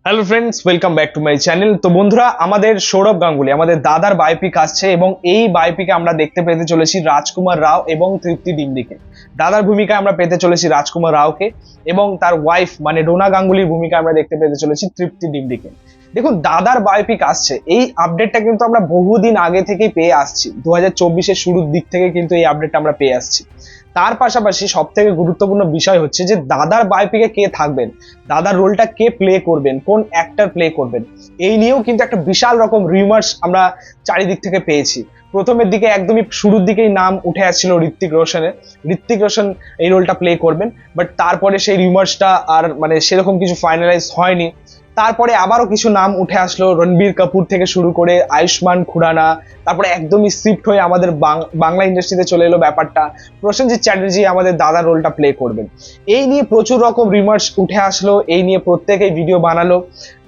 Hello friends, welcome back to my channel. তো বন্ধুরা, আমাদের সৌরভ গাঙ্গুলি আমাদের দাদার বায়োপিক আসছে এবং এই বায়োপিকে আমরা দেখতে পেতে চলেছি রাজকুমার রাও এবং তৃপ্তি ডিমডিকে। দাদার ভূমিকায় আমরা পেতে চলেছি রাজকুমার রাওকে এবং তার ওয়াইফ মানে ডোনা গাঙ্গুলির ভূমিকা আমরা দেখতে পেতে চলেছি তৃপ্তি ডিমডিকে। দেখুন, দাদার বায়োপিক আসছে, এই আপডেটটা কিন্তু আমরা বহুদিন আগে থেকেই পেয়ে আসছি। 2024-এর শুরুর দিক থেকে কিন্তু এই আপডেটটা আমরা পেয়ে আসছি। তার পাশাপাশি সব থেকে গুরুত্বপূর্ণ বিষয় হচ্ছে যে দাদার বায়োপিকে কে থাকবেন, দাদার রোলটা কে প্লে করবেন, কোন অ্যাক্টর প্লে করবেন, এই নিয়েও কিন্তু একটা বিশাল রকম রিউমার্স আমরা চারিদিক থেকে পেয়েছি। প্রথমের দিকে একদমই শুরুর দিকেই নাম উঠে আসছিল ঋত্বিক রোশনের, ঋত্বিক রোশন এই রোলটা প্লে করবেন। বাট তারপরে সেই রিউমার্সটা আর মানে সেরকম কিছু ফাইনালাইজ হয়নি। তারপরে আবারও কিছু নাম উঠে আসলো, রণবীর কাপুর থেকে শুরু করে আয়ুষ্মান খুরানা, তারপরে একদমই শিফট হয়ে আমাদের বাংলা ইন্ডাস্ট্রিতে চলে এলো ব্যাপারটা, প্রসেনজিৎ চ্যাটার্জি আমাদের দাদার রোলটা প্লে করবেন। এই নিয়ে প্রচুর রকম রিমার্স উঠে আসলো, এই নিয়ে প্রত্যেকেই ভিডিও বানালো।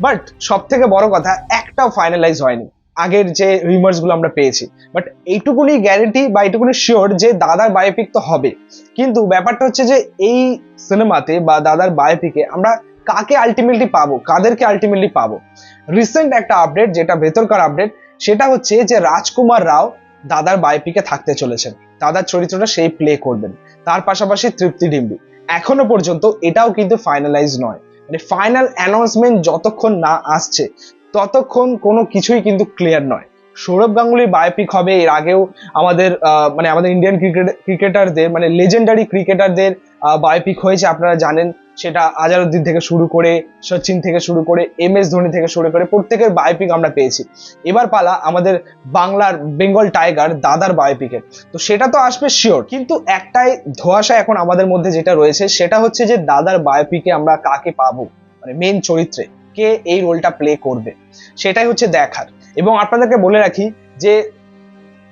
বাট সব থেকে বড় কথা, একটাও ফাইনালাইজ হয়নি আগের যে রিমার্স গুলো আমরা পেয়েছি। বাট এইটুকুনি গ্যারেন্টি বা এইটুকুনি শিওর যে দাদার বায়োপিক তো হবে। কিন্তু ব্যাপারটা হচ্ছে যে এই সিনেমাতে বা দাদার বায়োপিকে আমরা কাকে আলটিমেটলি পাবো, কাদেরকে আলটিমেটলি পাবো। রিসেন্ট একটা আপডেট, যেটা ভেতরকার আপডেট, সেটা হচ্ছে যে রাজকুমার রাও দাদার বায়োপিকে থাকতে চলেছেন, দাদার চরিত্রটা সেই প্লে করবেন। তার পাশাপাশি তৃপ্তি ডিম্বি। এখনো পর্যন্ত এটাও কিন্তু ফাইনালাইজ নয়, মানে ফাইনাল অ্যানাউন্সমেন্ট যতক্ষণ না আসছে ততক্ষণ কোনো কিছুই কিন্তু ক্লিয়ার নয়। সৌরভ গাঙ্গুলির বায়োপিক হবে, এর আগেও আমাদের মানে আমাদের ইন্ডিয়ান ক্রিকেটারদের মানে লেজেন্ডারি ক্রিকেটারদের বায়োপিক হয়েছে, আপনারা জানেন। সেটা আজহারউদ্দিন থেকে শুরু করে, সচিন থেকে শুরু করে, MS ধোনি থেকে শুরু করে প্রত্যেকের বায়োপিক আমরা পেয়েছি। এবার পালা আমাদের বাংলার বেঙ্গল টাইগার দাদার বায়োপিকের। তো সেটা তো আসবে শিওর, কিন্তু একটাই ধোঁয়াশা এখন আমাদের মধ্যে যেটা রয়েছে সেটা হচ্ছে যে দাদার বায়োপিকে আমরা কাকে পাবো, মানে মেন চরিত্রে কে এই রোলটা প্লে করবে, সেটাই হচ্ছে দেখার। এবং আপনাদেরকে বলে রাখি যে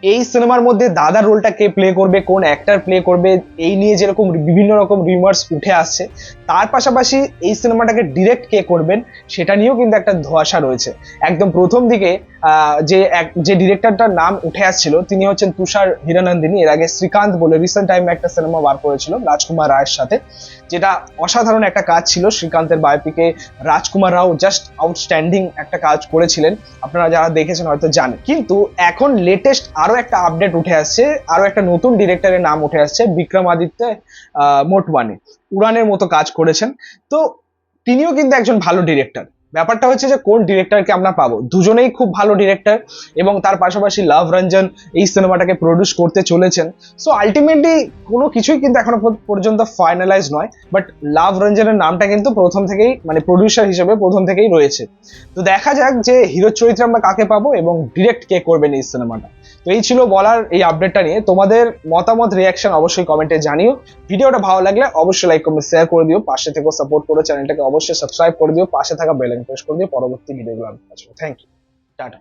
এই সিনেমার মধ্যে দাদার রোলটা কে প্লে করবে, কোন অ্যাক্টর প্লে করবে, এই নিয়ে যেরকম বিভিন্ন রকম রিউমার্স উঠে আসছে, তার পাশাপাশি এই সিনেমাটাকে ডিরেক্ট কে করবেন সেটা নিয়েও কিন্তু একটা ধোঁয়াশা রয়েছে। একদম প্রথম দিকে যে ডিরেক্টরটার নাম উঠে আসছিল তিনি হচ্ছেন তুষার হিরানন্দিনী। এর আগে শ্রীকান্ত বলে রিসেন্ট টাইমে একটা সিনেমা বার করেছিল রাজকুমার রায়ের সাথে, যেটা অসাধারণ একটা কাজ ছিল। শ্রীকান্তের বায়োপিকে রাজকুমার রাও জাস্ট আউটস্ট্যান্ডিং একটা কাজ করেছিলেন, আপনারা যারা দেখেছেন হয়তো জানেন। কিন্তু এখন লেটেস্ট আরো একটা আপডেট উঠে আসছে, আরো একটা নতুন ডিরেক্টরের নাম উঠে আসছে, বিক্রমাদিত্য মোটওয়ানি। উড়ানের মতো কাজ করেছেন, তো তিনিও কিন্তু একজন ভালো ডিরেক্টর। ব্যাপারটা হচ্ছে যে কোন ডিরেক্টরকে আমরা পাবো, দুজনেই খুব ভালো ডিরেক্টর এবং তার পাশাপাশি লাভ রঞ্জন এই সিনেমাটাকে প্রডিউস করতে চলেছেন। সো আলটিমেটলি কোনো কিছুই কিন্তু এখনো পর্যন্ত ফাইনালাইজ নয়, বাট লাভ রঞ্জনের নামটা কিন্তু প্রথম থেকেই মানে প্রডিউসার হিসেবে প্রথম থেকেই রয়েছে। তো দেখা যাক যে হিরো চরিত্রে আমরা কাকে পাবো এবং ডিরেক্ট কে করবেন এই সিনেমাটা। তো এই ছিল বলার এই আপডেটটা নিয়ে। তোমাদের মতামত, রিয়াকশন অবশ্যই কমেন্টে জানিও। ভিডিওটা ভালো লাগলে অবশ্যই লাইক কমেন্ট শেয়ার করে দিও, পাশে থেকেও সাপোর্ট করো, চ্যানেলটাকে অবশ্যই সাবস্ক্রাইব করে দিও, পাশে থাকা বেল আইকন প্রেস করে দিও পরবর্তী ভিডিওগুলো আমি পাচ্ছি। Thank you, tata.